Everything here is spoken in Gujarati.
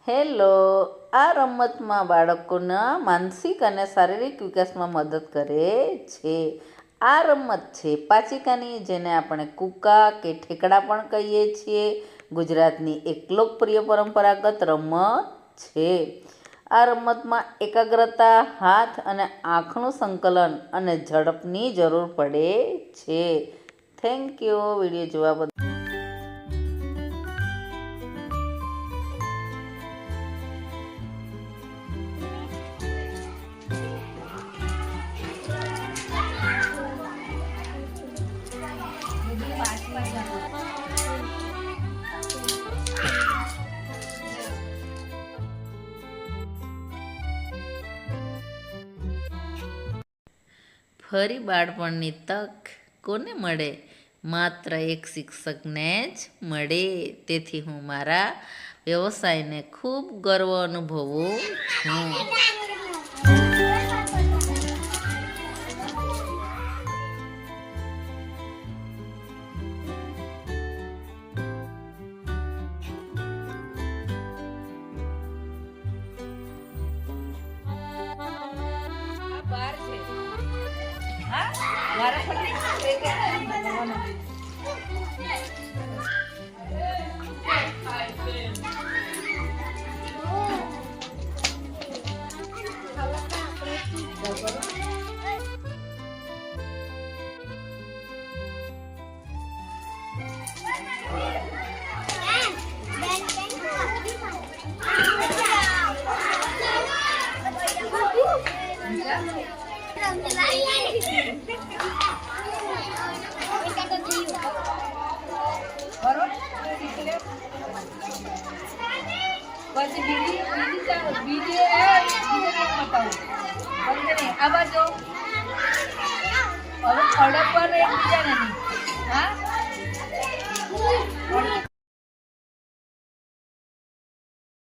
હેલો, આ રમતમાં બાળકોના માનસિક અને શારીરિક વિકાસમાં મદદ કરે છે. આ રમત છે પાચિકાની, જેને આપણે કૂકા કે ઠેકડા પણ કહીએ છીએ. ગુજરાતની એક લોકપ્રિય પરંપરાગત રમત છે. આ રમતમાં એકાગ્રતા, હાથ અને આંખનું સંકલન અને ઝડપની જરૂર પડે છે. થેન્ક યુ વિડીયો જોવા બદલ. ફરી બાળપણની તક કોને મળે? માત્ર એક શિક્ષકને જ મળે. તેથી હું મારા વ્યવસાયને ખૂબ ગર્વ અનુભવું છું. આ બાજુ હવે ખડક પર એકબીજા નથી. હા,